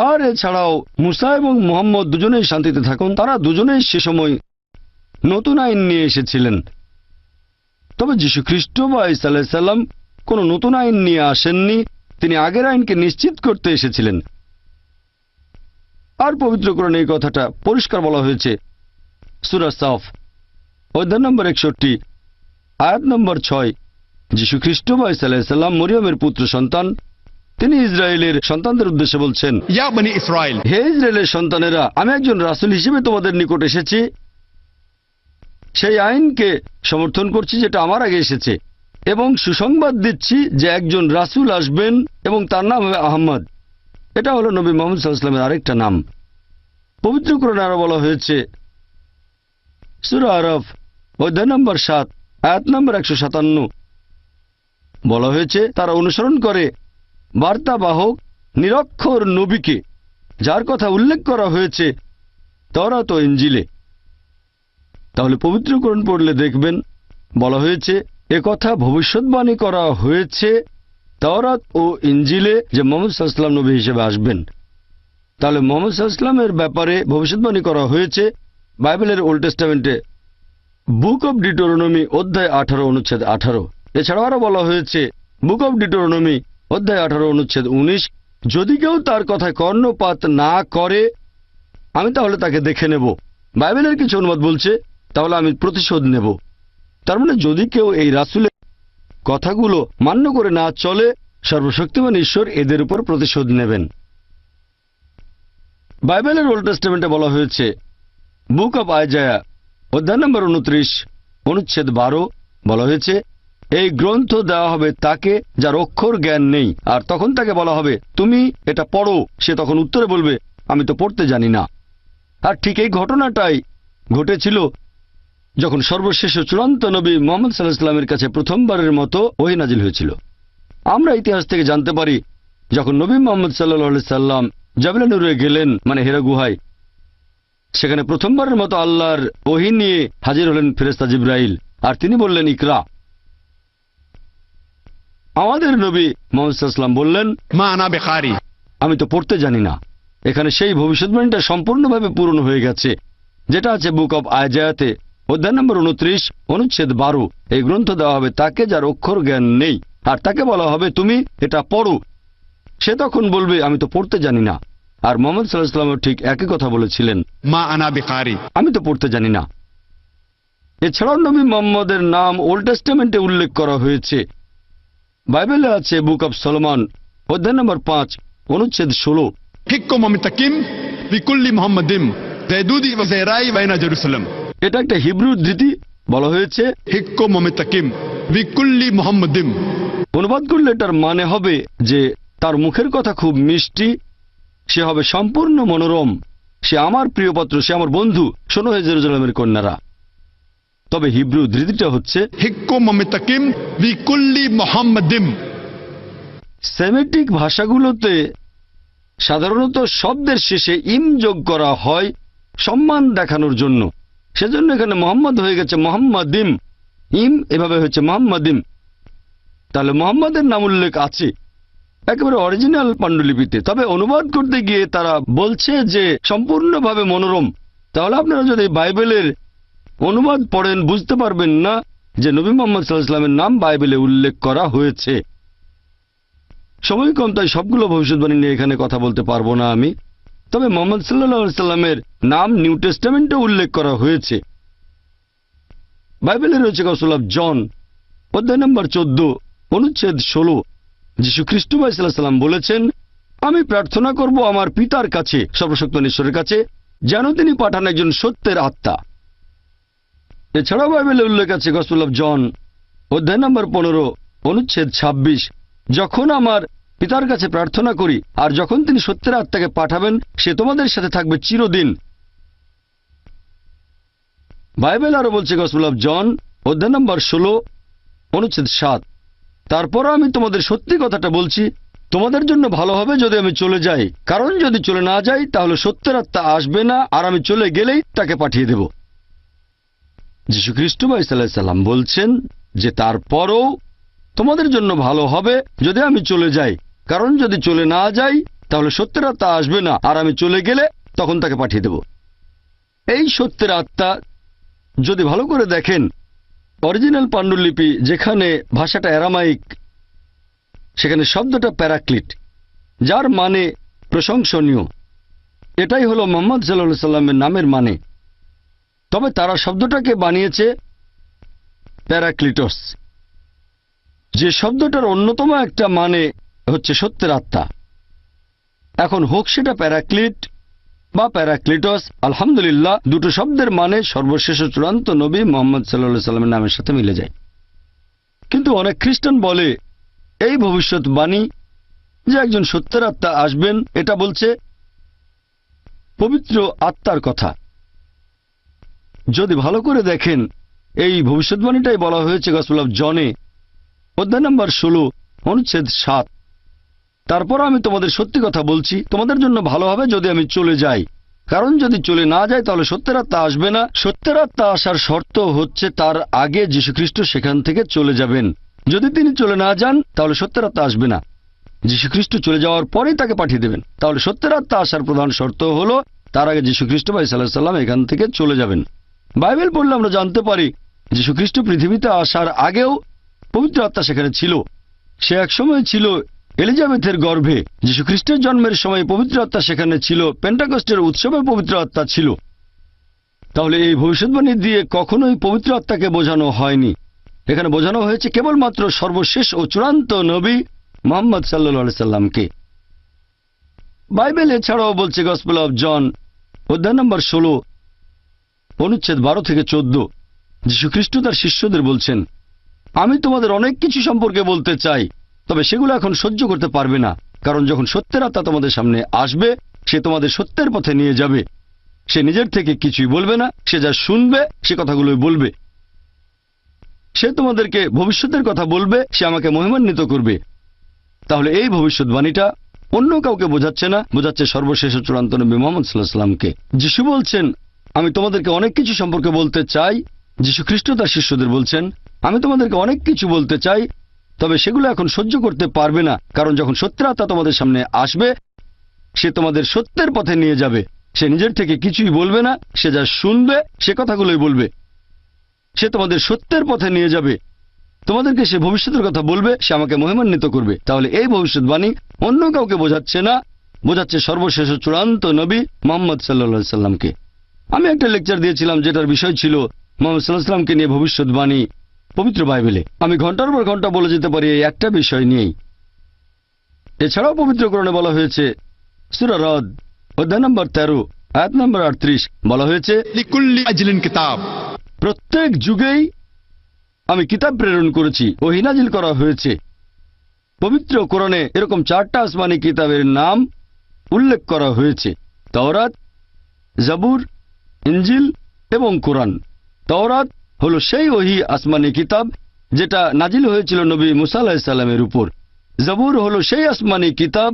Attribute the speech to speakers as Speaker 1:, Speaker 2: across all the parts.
Speaker 1: আর এছাড়াও মুসা এবং মুহাম্মদ দুজনেই শান্তিতে থাকুন, তারা দুজনেই সে সময় নতুন আইন নিয়ে এসেছিলেন। তবে যীশু খ্রিস্ট বা ঈসা আলাইহিস সালাম কোনো নতুন আইন নিয়ে আসেননি, তিনি আগের আইনকে নিশ্চিত করতে এসেছিলেন। আর পবিত্র কোরআনে এই কথাটা পরিষ্কার বলা হয়েছে। সূরা সাফ অধ্যায় নম্বর 61 আয়াত নম্বর 6। যীশু খ্রিস্ট বা ঈসা আলাইহিস সালাম মরিয়মের পুত্র সন্তান। তিনি ইসরায়েলের সন্তানদের উদ্দেশ্যে বলছেন,
Speaker 2: ইয়া বনি ইসরাইল,
Speaker 1: হে ইসরায়েলের সন্তানেরা, আমি একজন রাসূল হিসেবে তোমাদের নিকট এসেছি। সেই আইনকে সমর্থন করছি যেটা আমার আগে এসেছে, এবং সুসংবাদ দিচ্ছি যে একজন রাসূল আসবেন এবং তার নাম হবে আহমদ। এটা হলো নবী মুহাম্মদ সাল্লাল্লাহু আলাইহি ওয়াসাল্লামের আরেকটা নাম। পবিত্র কোরআনে আরো বলা হয়েছে, সূরা আরাফ অধ্যায় নম্বর 7 আয়াত নম্বর 157 বলা হয়েছে, তারা অনুসরণ করে বার্তাবাহক নিরক্ষর নবীকে, যার কথা উল্লেখ করা হয়েছে তাওরাত ও ইনজিলে। তাহলে পবিত্র কোরআন পড়লে দেখবেন বলা হয়েছে কথা ভবিষ্যৎবাণী করা হয়েছে তাওরাত ও ইনজিলে যে মুহাম্মদ সাল্লাল্লাহু আলাইহি ওয়াসাল্লাম নবী হিসেবে আসবেন। তাহলে মুহাম্মদ সাল্লাল্লাহু আলাইহি ওয়াসাল্লামের ব্যাপারে ভবিষ্যৎবাণী করা হয়েছে বাইবেলের ওল্ড টেস্টামেন্টে বুক অব ডিউটেরোনমি অধ্যায় 18 অনুচ্ছেদ 18। এছাড়াও আরো বলা হয়েছে বুক অব ডিউটেরোনমি অধ্যায় 18 অনুচ্ছেদ 19, যদি কেউ তার কথায় কর্ণপাত না করে আমি তাহলে তাকে দেখে নেব। বাইবেলের কিছু অনুবাদ বলছে তাহলে আমি প্রতিশোধ নেব। তার মানে যদি কেউ এই রাসূলের কথাগুলো মান্য করে না চলে, সর্বশক্তিমান ঈশ্বর এদের উপর প্রতিশোধ নেবেন। বাইবেলের ওল্ড টেস্টামেন্টে বলা হয়েছে বুক অব আইজায়া অধ্যায় নম্বর 29 অনুচ্ছেদ 12 বলা হয়েছে, এই গ্রন্থ দেওয়া হবে তাকে যার অক্ষর জ্ঞান নেই, আর তখন তাকে বলা হবে তুমি এটা পড়ো। সে তখন উত্তরে বলবে আমি তো পড়তে জানি না। আর ঠিক এই ঘটনাটাই ঘটেছিল যখন সর্বশেষ চূড়ান্ত নবী মুহাম্মদ সাল্লাল্লাহু আলাইহি ওয়াসাল্লামের কাছে প্রথমবারের মতো ওহী নাজিল হয়েছিল। আমরা ইতিহাস থেকে জানতে পারি যখন নবী মুহাম্মদ সাল্লাল্লাহু আলাইহি সাল্লাম জাবলে নূরে গেলেন, মানে হেরা গুহায়, সেখানে প্রথমবারের মতো আল্লাহর ওহী নিয়ে হাজির হলেন ফেরেশতা জিবরাইল, আর তিনি বললেন ইকরা। আমাদের নবী মুহাম্মদ সাল্লাল্লাহু আলাইহি ওয়াসাল্লাম বললেন
Speaker 2: মা আনা বিকারি,
Speaker 1: আমি তো পড়তে জানি না। এখানে সেই ভবিষ্যৎবাণীটা সম্পূর্ণভাবে পূরণ হয়ে গেছে যেটা আছে বুক অব আইজায়াতে অধ্যায় নম্বর 29 অনুচ্ছেদ 12। এই গ্রন্থ দেওয়া হবে তাকে যার অক্ষর জ্ঞান নেই, আর তাকে বলা হবে তুমি এটা পড়ো। সে তখন বলবে আমি তো পড়তে জানি না। আর মুহাম্মদ সাল্লাল্লাহু আলাইহি ওয়াসাল্লাম ঠিক একই কথা বলেছিলেন,
Speaker 2: মা আনা বিকারি,
Speaker 1: আমি তো পড়তে জানি না। এছাড়াও নবী মুহাম্মদের নাম ওল্ড টেস্টামেন্টে উল্লেখ করা হয়েছে। বাইবেলে আছে বুক অব সলোমন অধ্যায় নম্বর 5 অনুচ্ছেদ 16।
Speaker 2: হিক্কুম মুতাকিম বিকুল্লি মুহাম্মাদিম জাইদুদি ওয়া জাইরাই বাইনা জেরুসালাম।
Speaker 1: এটা একটা হিব্রু উদ্ধৃতি। বলা হয়েছে
Speaker 2: হিক্কুম মুতাকিম বিকুল্লি মুহাম্মাদিম।
Speaker 1: অনুবাদ করলে এটার মানে হবে যে তার মুখের কথা খুব মিষ্টি, সে হবে সম্পূর্ণ মনোরম, সে আমার প্রিয় পাত্র, সে আমার বন্ধু, শোনো হে জেরুজালেমের কন্যারা। তবে হিব্রু উদ্ধৃতিটা হচ্ছে
Speaker 2: হিক্কুম মুতাকিম বিকুল্লি মুহাম্মাদিম।
Speaker 1: সেমিটিক ভাষাগুলোতে সাধারণত শব্দের শেষে ইম যোগ করা হয় সম্মান দেখানোর জন্য, সেজন্য এখানে মোহাম্মদ হয়ে গেছে মুহাম্মাদিম, ইম এভাবে হয়েছে মুহাম্মাদিম। তাহলে মুহাম্মাদের নাম উল্লেখ আছে একেবারে অরিজিনাল পাণ্ডুলিপিতে, তবে অনুবাদ করতে গিয়ে তারা বলছে যে সম্পূর্ণভাবে মনোরম। তাহলে আপনারা যদি বাইবেলের অনুবাদ পড়েন বুঝতে পারবেন না যে নবী মুহাম্মদ সাল্লাল্লাহু আলাইহি ওয়াসাল্লামের নাম বাইবেলে উল্লেখ করা হয়েছে। সময় কম, তাই সবগুলো ভবিষ্যৎবাণী নিয়ে এখানে কথা বলতে পারবো না আমি। তবে মুহাম্মদ সাল্লাল্লাহু আলাইহি ওয়াসাল্লামের নাম নিউ টেস্টামেন্টে উল্লেখ করা হয়েছে। বাইবেলে রয়েছে গসপেল অফ জন অধ্যায় নম্বর 14 অনুচ্ছেদ 16। যীশু খ্রিস্ট সাল্লাল্লাহু আলাইহি ওয়াসাল্লাম বলেছেন, আমি প্রার্থনা করব আমার পিতার কাছে, সর্বশক্তিমান ঈশ্বরের কাছে, যেন তিনি পাঠান একজন সত্যের আত্মা। এছাড়াও বাইবেলে উল্লেখ আছে গসপেল অফ জন অধ্যায় নম্বর 15 অনুচ্ছেদ 26, যখন আমার পিতার কাছে প্রার্থনা করি আর যখন তিনি সত্যের আত্মাকে পাঠাবেন সে তোমাদের সাথে থাকবে চিরদিন। বাইবেল আরো বলছে গসপেল অফ জন অধ্যায় নম্বর 16 অনুচ্ছেদ 7, তারপর আমি তোমাদের সত্যি কথাটা বলছি, তোমাদের জন্য ভালো হবে যদি আমি চলে যাই, কারণ যদি চলে না যাই তাহলে সত্যের আত্মা আসবে না, আর আমি চলে গেলেই তাকে পাঠিয়ে দেব। যীশু খ্রিস্ট সাল্লাল্লাহু আলাইহি ওয়াসাল্লাম বলছেন যে তারপরও তোমাদের জন্য ভালো হবে যদি আমি চলে যাই, কারণ যদি চলে না যাই তাহলে সত্যের আত্মা আসবে না, আর আমি চলে গেলে তখন তাকে পাঠিয়ে দেব। এই সত্যের আত্মা যদি ভালো করে দেখেন, অরিজিনাল পাণ্ডুলিপি যেখানে ভাষাটা অ্যারামাইক, সেখানে শব্দটা প্যারাক্লিট, যার মানে প্রশংসনীয়। এটাই হলো মুহাম্মদ সাল্লাল্লাহু আলাইহি সাল্লামের নামের মানে। তবে তারা শব্দটাকে বানিয়েছে প্যারাক্লিটস, যে শব্দটার অন্যতম একটা মানে হচ্ছে সত্যের আত্মা। এখন হোক সেটা প্যারাক্লিট বা প্যারাক্লিটস, আলহামদুলিল্লাহ দুটো শব্দের মানে সর্বশেষ ও চূড়ান্ত নবী মুহাম্মদ সাল্লাল্লাহু আলাইহি সাল্লামের নামের সাথে মিলে যায়। কিন্তু অনেক খ্রিস্টান বলে এই ভবিষ্যৎবাণী যে একজন সত্যের আত্মা আসবেন, এটা বলছে পবিত্র আত্মার কথা। যদি ভালো করে দেখেন, এই ভবিষ্যৎবাণীটাই বলা হয়েছে গসপেল অফ জনে অধ্যায় নম্বর 16 অনুচ্ছেদ 7। তারপর আমি তোমাদের সত্যি কথা বলছি, তোমাদের জন্য ভালো হবে যদি আমি চলে যাই, কারণ যদি চলে না যাই তাহলে সত্যের আত্মা আসবে না। সত্যের আত্মা আসার শর্ত হচ্ছে তার আগে যীশুখ্রিস্ট সেখান থেকে চলে যাবেন। যদি তিনি চলে না যান তাহলে সত্যের আত্মা আসবে না। যীশুখ্রিস্ট চলে যাওয়ার পরেই তাকে পাঠিয়ে দেবেন। তাহলে সত্যের আত্মা আসার প্রধান শর্ত হলো তার আগে যীশুখ্রিস্ট ভাই সাল্লাল্লাহু আলাইহি সাল্লাম এখান থেকে চলে যাবেন। বাইবেল পড়লে আমরা জানতে পারি যীশুখ্রিস্ট পৃথিবীতে আসার আগেও পবিত্র আত্মা সেখানে ছিল। সে এক সময় ছিল এলিজাবেথের গর্ভে। যীশুখ্রিস্টের জন্মের সময় পবিত্র আত্মা সেখানে ছিল। পেন্টাকস্টের উৎসবে পবিত্র আত্মা ছিল। তাহলে এই ভবিষ্যৎবাণী দিয়ে কখনোই পবিত্র আত্মাকে বোঝানো হয়নি। এখানে বোঝানো হয়েছে কেবলমাত্র সর্বশেষ ও চূড়ান্ত নবী মুহাম্মদ সাল্লাল্লাহু আলাইহি সাল্লামকে। বাইবেল এছাড়াও বলছে গসপেল অফ জন অধ্যায় নম্বর 16 অনুচ্ছেদ 12 থেকে 14, যীশুখ্রিস্ট তার শিষ্যদের বলছেন, আমি তোমাদের অনেক কিছু সম্পর্কে বলতে চাই, তবে সেগুলো এখন সহ্য করতে পারবে না, কারণ যখন সত্যের আত্মা তোমাদের সামনে আসবে সে তোমাদের সত্যের পথে নিয়ে যাবে। সে নিজের থেকে কিছুই বলবে না, সে যা শুনবে সে কথাগুলোই বলবে। সে তোমাদেরকে ভবিষ্যতের কথা বলবে, সে আমাকে মহিমান্বিত করবে। তাহলে এই ভবিষ্যৎবাণীটা অন্য কাউকে বোঝাচ্ছে না, বোঝাচ্ছে সর্বশেষ ও চূড়ান্ত নবী মুহাম্মদ সাল্লাল্লাহু আলাইহি সাল্লামকে। যিশু বলছেন, আমি তোমাদেরকে অনেক কিছু সম্পর্কে বলতে চাই। যীশুখ্রিস্ট তার শিষ্যদের বলছেন, আমি তোমাদেরকে অনেক কিছু বলতে চাই, তবে সেগুলো এখন সহ্য করতে পারবে না, কারণ যখন সত্যের আত্মা তোমাদের সামনে আসবে সে তোমাদের সত্যের পথে নিয়ে যাবে। সে নিজের থেকে কিছুই বলবে না, সে যা শুনবে সে কথাগুলোই বলবে। সে তোমাদের সত্যের পথে নিয়ে যাবে, তোমাদেরকে সে ভবিষ্যতের কথা বলবে, সে আমাকে মহিমান্বিত করবে। তাহলে এই ভবিষ্যৎবাণী অন্য কাউকে বোঝাচ্ছে না, বোঝাচ্ছে সর্বশেষ ও চূড়ান্ত নবী মুহাম্মদ সাল্লাল্লাহু আলাইহি সাল্লামকে। আমি একটা লেকচার দিয়েছিলাম যেটার বিষয় ছিল মুহাম্মদ সাল্লাল্লাহু আলাইহি সাল্লামকে নিয়ে ভবিষ্যৎবাণী পবিত্র বাইবেলে। আমি ঘন্টার পর ঘন্টা বলে যেতে পারি এই একটা বিষয় নিয়েই। এছাড়াও পবিত্র কোরআনে বলা হয়েছে, সূরা রদ অধ্যায় নম্বর 13 আয়াত নম্বর 38 বলা হয়েছে,
Speaker 2: লিকুল্লি আজলিন কিতাব,
Speaker 1: প্রত্যেক যুগেই আমি কিতাব প্রেরণ করেছি, ওহী নাজিল করা হয়েছে। পবিত্র কোরআনে এরকম 4টা আসমানি কিতাবের নাম উল্লেখ করা হয়েছে, তাওরাত, জাবুর, ইনজিল এবং কোরআন। তাওরাত হলো সেই ওহী আসমানি কিতাব যেটা নাজিল হয়েছিল নবী মুসা আলাইহিস সালামের উপর। জাবুর হলো সেই আসমানি কিতাব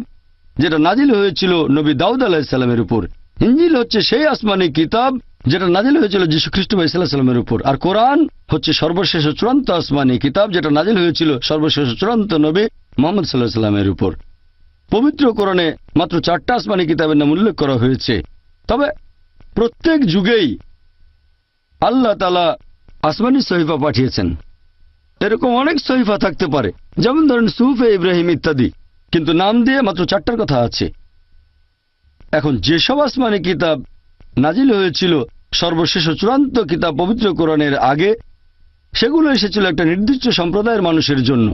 Speaker 1: যেটা নাজিল হয়েছিল নবী দাউদ আলাইহিস সালামের উপর। ইনজিল হচ্ছে সেই আসমানি কিতাব যেটা নাজিল হয়েছিল যীশুখ্রিস্ট ভাই সাল্লাল্লাহু আলাইহি সাল্লামের উপর। আর কোরআন হচ্ছে সর্বশেষ ও চূড়ান্ত আসমানি কিতাব যেটা নাজিল হয়েছিল সর্বশেষ ও চূড়ান্ত নবী মুহাম্মদ সাল্লাল্লাহু আলাইহি সাল্লামের উপর। পবিত্র কোরআনে মাত্র 4টা আসমানি কিতাবের নাম উল্লেখ করা হয়েছে। তবে প্রত্যেক যুগেই আল্লাহ তাআলা আসমানি সহিফা পাঠিয়েছেন। এরকম অনেক সহিফা থাকতে পারে, যেমন ধরেন সুহুফে ইব্রাহিম ইত্যাদি, কিন্তু নাম দিয়ে মাত্র 4টার কথা আছে। এখন যেসব আসমানি কিতাব নাজিল হয়েছিল সর্বশেষ ও চূড়ান্ত কিতাব পবিত্র কোরআনের আগে, সেগুলো এসেছিল একটা নির্দিষ্ট সম্প্রদায়ের মানুষের জন্য।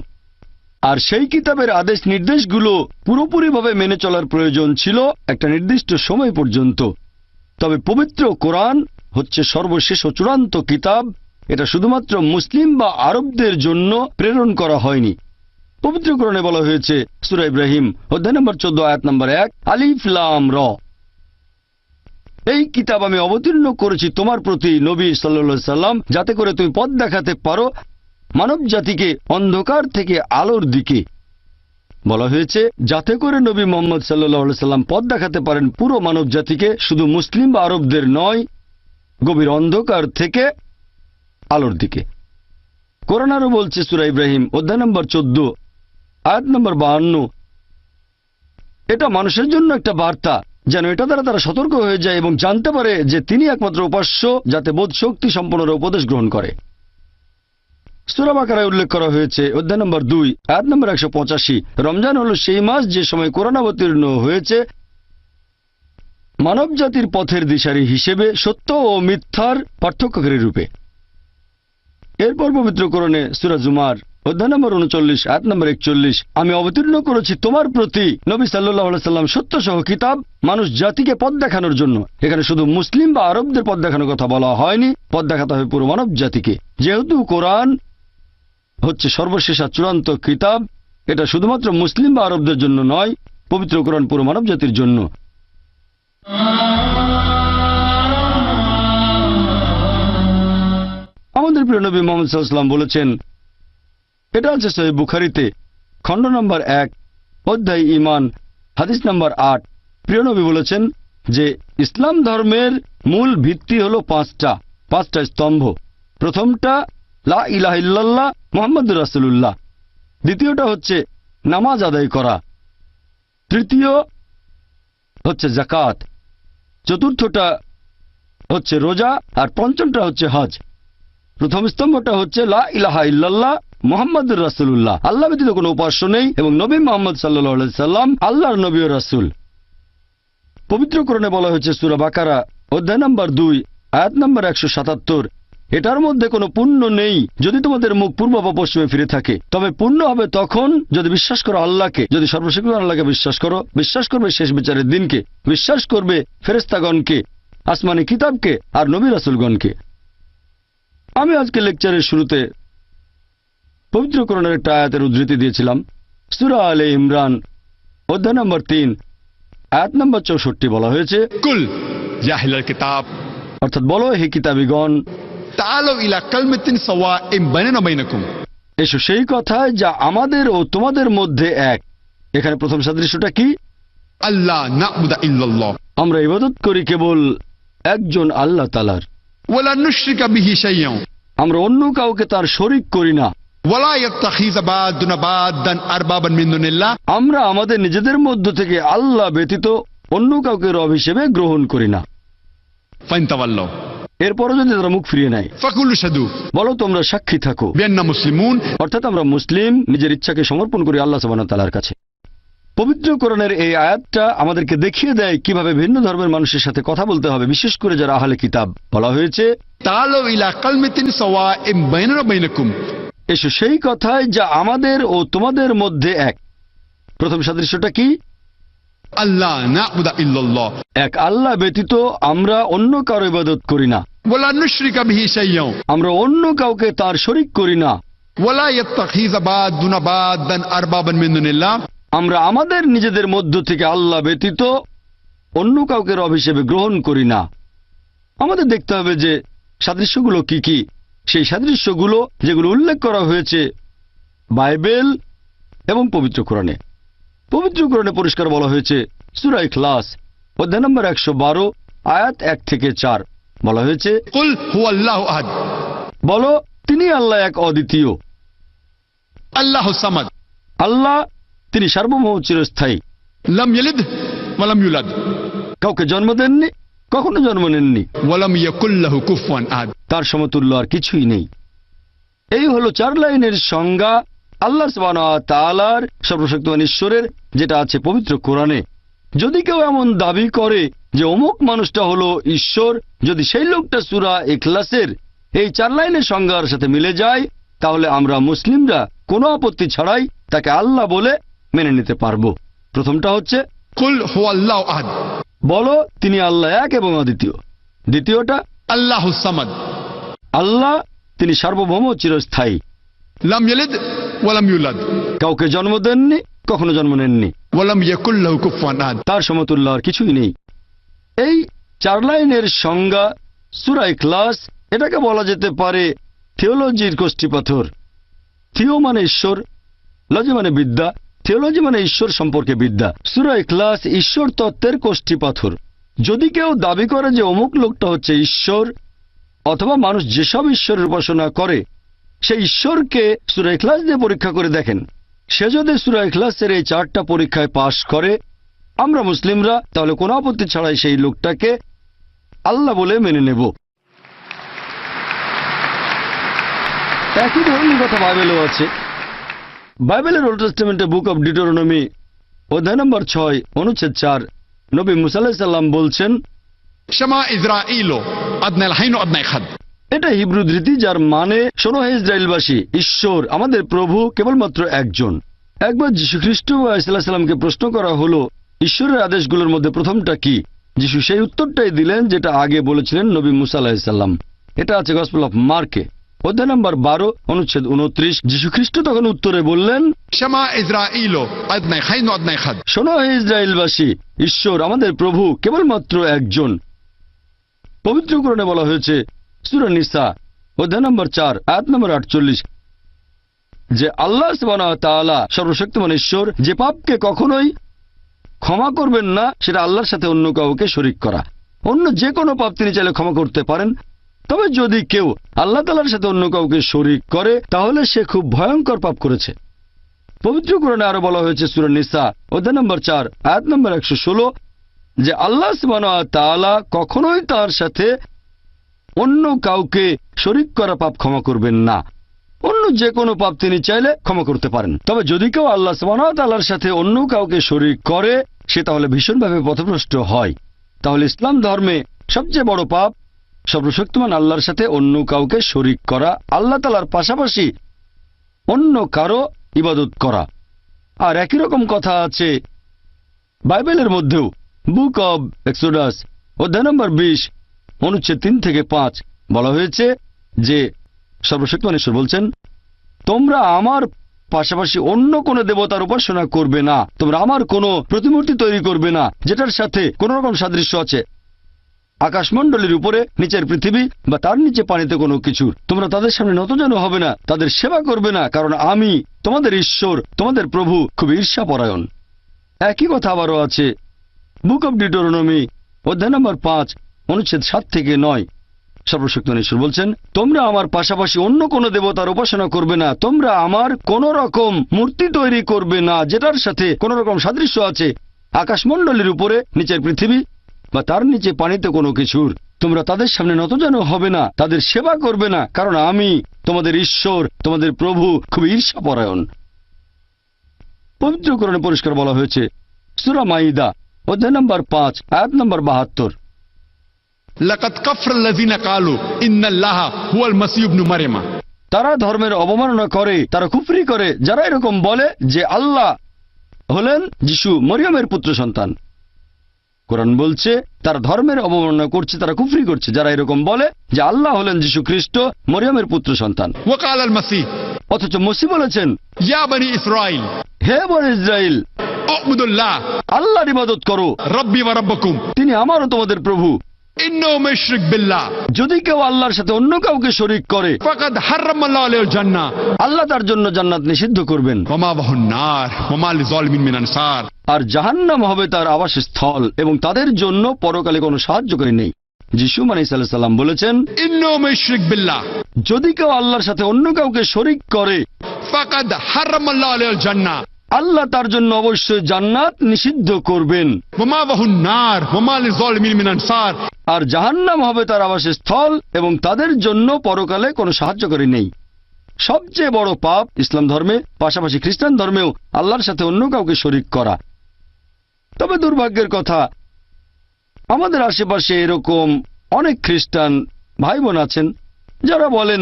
Speaker 1: আর সেই কিতাবের আদেশ নির্দেশগুলো পুরোপুরিভাবে মেনে চলার প্রয়োজন ছিল একটা নির্দিষ্ট সময় পর্যন্ত। তবে পবিত্র কোরআন হচ্ছে সর্বশেষ ও চূড়ান্ত কিতাব। এটা শুধুমাত্র মুসলিম বা আরবদের জন্য প্রেরণ করা হয়নি। পবিত্র কোরআনে বলা হয়েছে, সূরা ইব্রাহিম অধ্যায় নম্বর 14 আয়াত নম্বর 1, আলিফ লাম র, এই কিতাব আমি অবতীর্ণ করেছি তোমার প্রতি নবী সাল্লাল্লাহু আলাইহি সাল্লাম, যাতে করে তুমি পথ দেখাতে পারো মানব জাতিকে অন্ধকার থেকে আলোর দিকে। বলা হয়েছে যাতে করে নবী মুহাম্মদ সাল্লাল্লাহু আলাইহি সাল্লাম পথ দেখাতে পারেন পুরো মানব জাতিকে, শুধু মুসলিম বা আরবদের নয়, গভীর অন্ধকার থেকে আলোর দিকে। কোরআন আরো বলছে, সূরা ইব্রাহিম অধ্যায় নম্বর 14 আয়াত নম্বর 52, এটা মানুষের জন্য একটা বার্তা, যেন এটা দ্বারা তারা সতর্ক হয়ে যায় এবং জানতে পারে যে তিনি একমাত্র উপাস্য, যাতে বোধ শক্তি সম্পন্নরা উপদেশ গ্রহণ করে। সূরা বাকারায় উল্লেখ করা হয়েছে, অধ্যায় নম্বর 2, আয়াত নম্বর 185, রমজান হলো সেই মাস যে সময় কোরআন অবতীর্ণ হয়েছে মানব জাতির পথের দিশারি হিসেবে, সত্য ও মিথ্যার পার্থক্যকারী রূপে। এরপর পবিত্র কোরআনে সূরা জুমার অধ্যায় নম্বর 39, আয়াত নম্বর 41, আমি অবতীর্ণ করেছি তোমার প্রতি নবী সাল্লাল্লাহু আলাইহি সাল্লাম সত্য সহ কিতাব, মানুষ জাতিকে পথ দেখানোর জন্য। এখানে শুধু মুসলিম বা আরবদের পথ দেখানোর কথা বলা হয়নি, পথ দেখাতে হবে পুরো মানব জাতিকে। যেহেতু কোরআন হচ্ছে সর্বশেষ আর চূড়ান্ত কিতাব, এটা শুধুমাত্র মুসলিম বা আরবদের জন্য নয়, পবিত্র কোরআন পুরো মানব জাতির জন্য। আমাদের প্রিয় নবী মুহাম্মদ সাল্লাল্লাহু আলাইহি ওয়াসাল্লাম বলেছেন, এটা আছে সহিহ বুখারীতে, খণ্ড নম্বর 1, অধ্যায় ঈমান, হাদিস নম্বর 8। প্রিয় নবী বলেছেন যে ইসলাম ধর্মের মূল ভিত্তি হলো পাঁচটা স্তম্ভ। প্রথমটা লা ইলাহা ইল্লাল্লাহ মুহাম্মাদুর রাসূলুল্লাহ, দ্বিতীয়টা হচ্ছে নামাজ আদায় করা, তৃতীয় হচ্ছে যাকাত, চতুর্থটা হচ্ছে রোজা, আর পঞ্চমটা হচ্ছে হজ। প্রথম স্তম্ভটা হচ্ছে লা ইলাহা ইল্লাল্লাহ মুহাম্মাদুর রাসূলুল্লাহ, আল্লাহ ব্যতীত কোনো উপাস্য নেই এবং নবী মুহাম্মদ সাল্লাল্লাহু আলাইহি সাল্লাম আল্লাহর নবী ও রাসূল। পবিত্র কোরআনে বলা হয়েছে সূরা বাকারা অধ্যায় নম্বর 2, আয়াত নম্বর 177, এটার মধ্যে কোনো পুণ্য নেই যদি তোমাদের মুখ পূর্ব বা পশ্চিমে ফিরে থাকে, তবে পুণ্য হবে তখন যদি বিশ্বাস করো আল্লাহকে, যদি সর্বশক্তিমান আল্লাহকে বিশ্বাস করো, বিশ্বাস করবে শেষ বিচারের দিনকে, বিশ্বাস করবে ফেরেশতাগণকে, আসমানি কিতাবকে আর নবী রাসূলগণকে। আমি আজকে লেকচারের শুরুতে পবিত্র কোরআনের একটা আয়াতের উদ্ধৃতি দিয়েছিলাম। সূরা আলে ইমরান অধ্যায় নম্বর 3, আয়াত নম্বর 64 বলা হয়েছে,
Speaker 2: कुल या अहलल किताब
Speaker 1: অর্থাৎ বলো হে কিতাবীগণ,
Speaker 2: तालो इला कलमतिन सवाइम बैनना बैनकुम,
Speaker 1: এসো সেই কথায় যা আমাদের ও তোমাদের মধ্যে এক। এখানে প্রথম সাদৃশ্যটা কি?
Speaker 2: अल्लाह नअबुद इल्लल्लाह,
Speaker 1: আমরা ইবাদত করি কেবল একজন আল্লাহ তাআলার,
Speaker 2: वला नुश्रिका बिही शैयन,
Speaker 1: আমরা অন্য কাউকে তার শরীক করি না,
Speaker 2: वला यत्तखिज बादुना बादन अरबाबन मिन दुनिल्लाह,
Speaker 1: আমরা আমাদের নিজেদের মধ্য থেকে আল্লাহ ব্যতীত অন্য কাউকে রব হিসেবে গ্রহণ করি না।
Speaker 2: फइनतवल्लो,
Speaker 1: এরপরও যদি তারা মুখ ফিরিয়ে নেয়,
Speaker 2: फकुलु शदू
Speaker 1: বলো তোমরা সাক্ষী থাকো,
Speaker 2: बिअन्ना मुस्लिमून,
Speaker 1: অর্থাৎ আমরা মুসলিম, নিজের ইচ্ছাকে সমর্পণ করি আল্লাহ সুবহানাহু ওয়া তাআলার কাছে। পবিত্র কোরআনের এই আয়াতটা আমাদেরকে দেখিয়ে দেয় কিভাবে ভিন্ন ধর্মের মানুষের সাথে কথা বলতে হবে, বিশেষ করে যারা আহলে কিতাব। বলা হয়েছে,
Speaker 2: तालो इला कलमतिन सवाइम बैनना बैनकुम,
Speaker 1: এসো সেই কথায় যা আমাদের ও তোমাদের মধ্যে এক। প্রথম সাদৃশ্যটা কি?
Speaker 2: अल्लाह नअबुद इल्लल्लाह,
Speaker 1: এক আল্লাহ ব্যতীত আমরা অন্য কারো ইবাদত করি না,
Speaker 2: वला नुश्रिका बिही शैयन,
Speaker 1: আমরা অন্য কাউকে তার শরীক করি না,
Speaker 2: वला यत्तखिज बादुना बादन अरबाबन मिन दुनिल्लाह,
Speaker 1: আমরা আমাদের নিজেদের মধ্য থেকে আল্লাহ ব্যতীত অন্য কাউকে রব হিসেবে গ্রহণ করি না। আমাদের দেখতে হবে যে সাদৃশ্যগুলো কি কি। সেই সাদৃশ্যগুলো যেগুলো উল্লেখ করা হয়েছে বাইবেল এবং পবিত্র কোরআনে। পবিত্র কোরআনে পরিষ্কার বলা হয়েছে, সূরা ইখলাস অধ্যায় নম্বর 112, আয়াত 1 থেকে 4 বলা হয়েছে,
Speaker 2: कुल हुवल्लाहु अहद,
Speaker 1: বলো তিনি আল্লাহ এক অদ্বিতীয়,
Speaker 2: अल्लाहु समद,
Speaker 1: আল্লাহ তিনি সার্বভৌম চিরস্থায়ী,
Speaker 2: लम यलिद वलम युलद,
Speaker 1: কাউকে জন্ম দেননি, কখনো জন্ম নেননি,
Speaker 2: वलम यकुल लहु कुफुवन अहद,
Speaker 1: তার সমতুল্য আর কিছুই নেই। এই হলো 4 লাইনের সংজ্ঞা আল্লাহ সুবহানাহু ওয়া তাআলার, সর্বশক্তিমান ঈশ্বরের, যেটা আছে পবিত্র কোরআনে। যদি কেউ এমন দাবি করে যে অমুক মানুষটা হলো ঈশ্বর, যদি সেই লোকটা সূরা ইখলাসের এই 4 লাইনের সংজ্ঞার সাথে মিলে যায়, তাহলে আমরা মুসলিমরা কোনো আপত্তি ছাড়াই তাকে আল্লাহ বলে মেনে নিতে পারবো। প্রথমটা হচ্ছে,
Speaker 2: कुल हुवल्लाहु अहद,
Speaker 1: বলো তিনি আল্লাহ এক এবং অদ্বিতীয়। দ্বিতীয়টা,
Speaker 2: अल्लाहु समद,
Speaker 1: আল্লাহ তিনি সার্বভৌম চিরস্থায়ী,
Speaker 2: लम यलिद वलम युलद,
Speaker 1: কাউকে জন্ম দেননি, কখনো জন্ম নেননি,
Speaker 2: वलम यकुल लहु कुफुवन अहद।
Speaker 1: তার সমতুল্য আর কিছুই নেই। এই 4 লাইনের সংজ্ঞা সূরা ইখলাস, এটাকে বলা যেতে পারে থিওলজির কষ্টিপাথর। থিও মানে ঈশ্বর, লজি মানে বিদ্যা, থিওলজি মানে ঈশ্বর সম্পর্কে বিদ্যা। সূরা ইখলাস ঈশ্বর তত্ত্বের কষ্টিপাথর। যদি কেউ দাবি করে যে অমুক লোকটা হচ্ছে ঈশ্বর, অথবা মানুষ যেসব ঈশ্বরের উপাসনা করে সেই ঈশ্বরকে সূরা ইখলাস দিয়ে পরীক্ষা করে দেখেন, সে যদি সূরা ইখলাসের এই 4টা পরীক্ষায় পাশ করে আমরা মুসলিমরা তাহলে কোনো আপত্তি ছাড়াই সেই লোকটাকে আল্লাহ বলে মেনে নেব। একই ধরনের কথা বাইবেলেও আছে। বাইবেলের ওল্ড টেস্টামেন্টে বুক অব ডিউটেরোনমি অধ্যায় নম্বর 6 অনুচ্ছেদ 4 নবী মুসা আলাইহিস সালাম বলছেন,
Speaker 2: शमा इज़राइलो अदनल हाइनो अदनाय खद।
Speaker 1: এটা হিব্রু ধৃতি যার মানে, শোনো হে ইসরায়েলবাসী, ঈশ্বর আমাদের প্রভু কেবলমাত্র একজন। একবার যীশু খ্রিস্ট আলাইহিস সালামকে প্রশ্ন করা হলো ঈশ্বরের আদেশগুলোর মধ্যে প্রথমটা কি। যীশু সেই উত্তরটাই দিলেন যেটা আগে বলেছিলেন নবী মুসা আলাইহিস সালাম। এটা আছে গসপেল অফ মার্কে অধ্যায় নম্বর 12 অনুচ্ছেদ 29। যীশু খ্রিস্ট তখন উত্তরে বললেন,
Speaker 2: शमा इज़राइलो अदनाय हाइनो अदनाय खद।
Speaker 1: শোনো হে ইসরায়েলবাসী, ঈশ্বর আমাদের প্রভু কেবলমাত্র একজন। পবিত্র কোরআনে বলা হয়েছে সূরা নিসা অধ্যায় নম্বর 4 আয়াত নম্বর 48 যে আল্লাহ সুবহানাহু ওয়া তাআলা সর্বশক্তিমান ঈশ্বর, যে পাপকে কখনোই ক্ষমা করবেন না সেটা আল্লাহর সাথে অন্য কাউকে শরীক করা। অন্য যে কোনো পাপ তিনি চাইলে ক্ষমা করতে পারেন, তবে যদি কেউ আল্লাহ তাআলার সাথে অন্য কাউকে শরীক করে তাহলে সে খুব ভয়ঙ্কর পাপ করেছে। পবিত্র কোরআনে আরো বলা হয়েছে সূরা নিসা অধ্যায় নম্বর 4 আয়াত নম্বর 116 যে আল্লাহ সুবহানাহু ওয়া তাআলা কখনোই তার সাথে অন্য কাউকে শরীক করা পাপ ক্ষমা করবেন না। অন্য যে কোনো পাপ তিনি চাইলে ক্ষমা করতে পারেন, তবে যদি কেউ আল্লাহ সুবহানাহু ওয়া তাআলার সাথে অন্য কাউকে শরীক করে সে তাহলে ভীষণভাবে পথভ্রষ্ট হয়। তাহলে ইসলাম ধর্মে সবচেয়ে বড় পাপ সর্বশক্তিমান আল্লাহর সাথে অন্য কাউকে শরীক করা, আল্লাহ তাআলার পাশাপাশি অন্য কারো ইবাদত করা। আর একই রকম কথা আছে বাইবেলের মধ্যেও। বুক অব এক্সোডাস অধ্যায় নম্বর 20 অনুচ্ছেদ 3 থেকে 5 বলা হয়েছে যে সর্বশক্তিমান ঈশ্বর বলছেন, তোমরা আমার পাশাপাশি অন্য কোনো দেবতার উপাসনা করবে না, তোমরা আমার কোনো প্রতিমূর্তি তৈরি করবে না যেটার সাথে কোনো রকম সাদৃশ্য আছে আকাশমণ্ডলীর উপরে, নিচের পৃথিবী বা তার নিচে পানিতে কোনো কিছু। তোমরা তাদের সামনে নতজানু হবে না, তাদের সেবা করবে না, কারণ আমি তোমাদের ঈশ্বর তোমাদের প্রভু খুব ঈর্ষাপরায়ণ। একই কথা আবারও আছে বুক অব ডিউটেরোনমি অধ্যায় নম্বর 5 অনুচ্ছেদ 7 থেকে 9। সর্বশক্তিমান ঈশ্বর বলছেন, তোমরা আমার পাশাপাশি অন্য কোনো দেবতার উপাসনা করবে না, তোমরা আমার কোন রকম মূর্তি তৈরি করবে না যেটার সাথে কোন রকম সাদৃশ্য আছে আকাশমণ্ডলীর উপরে, নিচের পৃথিবী বা তার নিচে পানিতে কোনো কিছুর। তোমরা তাদের সামনে নতজানু হবে না, তাদের সেবা করবে না, কারণ আমি তোমাদের ঈশ্বর তোমাদের প্রভু খুব ঈর্ষাপরায়ণ। পবিত্র কোরআনে পরিষ্কার বলা হয়েছে সূরা মাইদা অধ্যায় নম্বর 5 আয়াত নম্বর 72
Speaker 2: लक़द कफ़र लज़ीना क़ालू इन्नल्लाहा हुवल मसीह इब्नु मरियम।
Speaker 1: তারা ধর্মের অবমাননা করে, তারা কুফরি করে যারা এরকম বলে যে আল্লাহ হলেন যিশু মরিয়মের পুত্র সন্তান। কোরআন বলছে তারা ধর্মের অবমাননা করছে, তারা কুফরি করছে যারা এরকম বলে যে আল্লাহ হলেন যিশু খ্রিস্ট মরিয়মের পুত্র সন্তান।
Speaker 2: वक़ाल अल मसीह
Speaker 1: অথচ মসিহ বলেছেন,
Speaker 2: या बनी इस्राइल
Speaker 1: হে বনি ইসরাইল,
Speaker 2: उअबुदुल्लाह
Speaker 1: আল্লাহর ইবাদত করো,
Speaker 2: रब्बी व रब्बकुम
Speaker 1: তিনি আমারও তোমাদের প্রভু।
Speaker 2: इन्नो मुशरिक बिल्लाह
Speaker 1: যদি কেউ আল্লাহর সাথে অন্য কাউকে শরীক করে
Speaker 2: फ़क़द हर्रमल्लाहु अलैहिल জান্নাহ
Speaker 1: আল্লাহ তার জন্য জান্নাত নিষিদ্ধ করবেন,
Speaker 2: वमा वहुन नार वमा लिज़ालिमिन मिन अनसार।
Speaker 1: আর জাহান্নাম হবে তার আবাসস্থল এবং তাদের জন্য পরকালে কোনো সাহায্যকারী নেই। যিশু আলাইহিস সালাম বলেছেন,
Speaker 2: इन्नो मुशरिक बिल्लाह
Speaker 1: যদি কেউ আল্লাহর সাথে অন্য কাউকে শরীক করে
Speaker 2: फ़क़द हर्रमल्लाहु अलैहिल জান্নাহ
Speaker 1: আল্লাহ তার জন্য অবশ্যই জান্নাত নিষিদ্ধ করবেন,
Speaker 2: वमा वहुन नार वमा लिज़ालिमिन मिन अनसार।
Speaker 1: আর জাহান্নাম হবে তার আবাসস্থল এবং তাদের জন্য পরকালে কোনো সাহায্যকারী নেই। সবচেয়ে বড় পাপ ইসলাম ধর্মে, পাশাপাশি খ্রিস্টান ধর্মেও আল্লাহর সাথে অন্য কাউকে শরীক করা। তবে দুর্ভাগ্যের কথা, আমাদের আশেপাশে এরকম অনেক খ্রিস্টান ভাই বোন আছেন যারা বলেন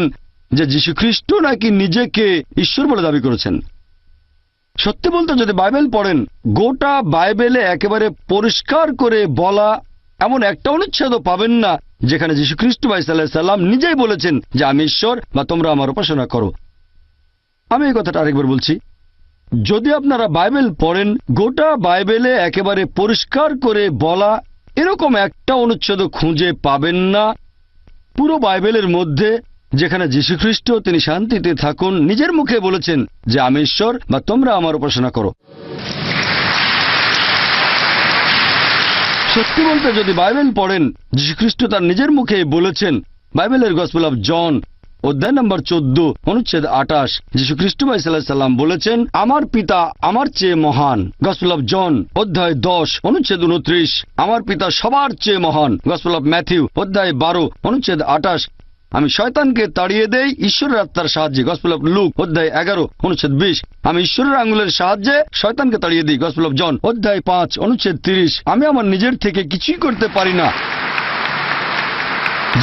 Speaker 1: যে যীশু খ্রিস্ট নাকি নিজেকে ঈশ্বর বলে দাবি করেছেন। সত্যি বলতে যদি বাইবেল পড়েন, গোটা বাইবেলে একেবারে পরিষ্কার করে বলা এমন একটা অনুচ্ছেদও পাবেন না যেখানে যীশু খ্রিস্ট সাল্লাল্লাহু নিজেই বলেছেন যে আমি ঈশ্বর বা তোমরা আমার উপাসনা করো। আমি এই কথাটা আরেকবার বলছি, যদি আপনারা বাইবেল পড়েন, গোটা বাইবেলে একেবারে পরিষ্কার করে বলা এরকম একটা অনুচ্ছেদ খুঁজে পাবেন না পুরো বাইবেলের মধ্যে যেখানে যীশু খ্রিস্ট তিনি শান্তিতে থাকুন নিজের মুখে বলেছেন যে আমি ঈশ্বর বা তোমরা আমার উপাসনা করো। সত্যি বলতে যদি বাইবেল পড়েন, যীশু খ্রিস্ট তার নিজের মুখে বলেছেন। বাইবেলের গসপেল অফ জন অধ্যায় নম্বর 14 অনুচ্ছেদ 28 যীশু খ্রিস্ট ভাই সাল্লাল্লাহু আলাইহি সাল্লাম বলেছেন, আমার পিতা আমার চেয়ে মহান। গসপেল অফ জন অধ্যায় 10 অনুচ্ছেদ 29, আমার পিতা সবার চেয়ে মহান। গসপেল অফ ম্যাথিউ অধ্যায় 12 অনুচ্ছেদ 28, আমি শয়তানকে তাড়িয়ে দেই ঈশ্বরের আত্মার সাহায্যে। গসপেল অফ লুক অধ্যায় 11 অনুচ্ছেদ 20, আমি ঈশ্বরের আঙ্গুলের সাহায্যে শয়তানকে তাড়িয়ে দিই। গসপেল অফ জন অধ্যায় 5 অনুচ্ছেদ 30, আমি আমার নিজের থেকে কিছুই করতে পারি না,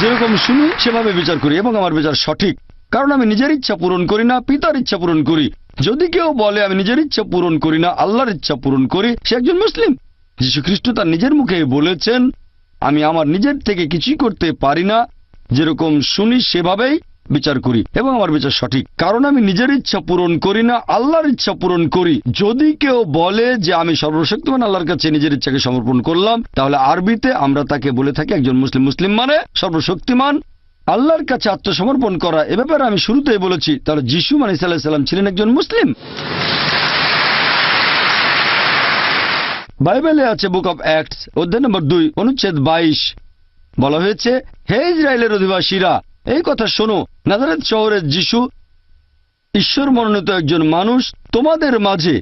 Speaker 1: যেরকম শুনি সেভাবে বিচার করি এবং আমার বিচার সঠিক, কারণ আমি নিজের ইচ্ছা পূরণ করি না, পিতার ইচ্ছা পূরণ করি। যদি কেউ বলে আমি নিজের ইচ্ছা পূরণ করি না, আল্লাহর ইচ্ছা পূরণ করি, সে একজন মুসলিম। যীশু খ্রিস্ট তার নিজের মুখে বলেছেন, আমি আমার নিজের থেকে কিছুই করতে পারি না, যেরকম শুনি সেভাবেই বিচার করি এবং আমার বিচার সঠিক, কারণ আমি নিজের ইচ্ছা পূরণ করি না, আল্লাহর ইচ্ছা পূরণ করি। যদি কেউ বলে যে আমি সর্বশক্তিমান আল্লাহর কাছে নিজের ইচ্ছাকে সমর্পণ করলাম, তাহলে আরবিতে আমরা তাকে বলে থাকি একজন মুসলিম। মুসলিম মানে সর্বশক্তিমান আল্লাহর কাছে আত্মসমর্পণ করা। এ ব্যাপারে আমি শুরুতেই বলেছি, তাহলে যিশু আলাইহিস সালাম ছিলেন একজন মুসলিম। বাইবেলে আছে বুক অব অ্যাক্টস অধ্যায় নম্বর 2 অনুচ্ছেদ 22, বলা হয়েছে, হে ইসরায়েলের অধিবাসীরা, এই কথা শোনো, নাজারেত শহরের যিশু ঈশ্বর মনোনীত একজন মানুষ, তোমাদের মাঝে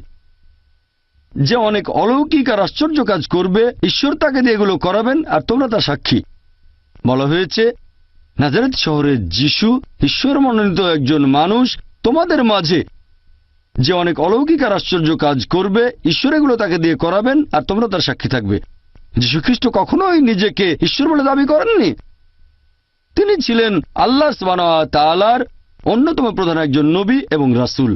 Speaker 1: যে অনেক অলৌকিক আর আশ্চর্য কাজ করবে, ঈশ্বর তাকে দিয়ে এগুলো করাবেন আর তোমরা তা সাক্ষী। বলা হয়েছে, নাজারেত শহরের যিশু ঈশ্বর মনোনীত একজন মানুষ, তোমাদের মাঝে যে অনেক অলৌকিক আর আশ্চর্য কাজ করবে, ঈশ্বর এগুলো তাকে দিয়ে করাবেন আর তোমরা তার সাক্ষী থাকবে। যীশু খ্রিস্ট কখনোই নিজেকে ঈশ্বর বলে দাবি করেননি। তিনি ছিলেন আল্লাহ সুবহানাহু ওয়া তাআলার অন্যতম প্রধান একজন নবী এবং রাসূল।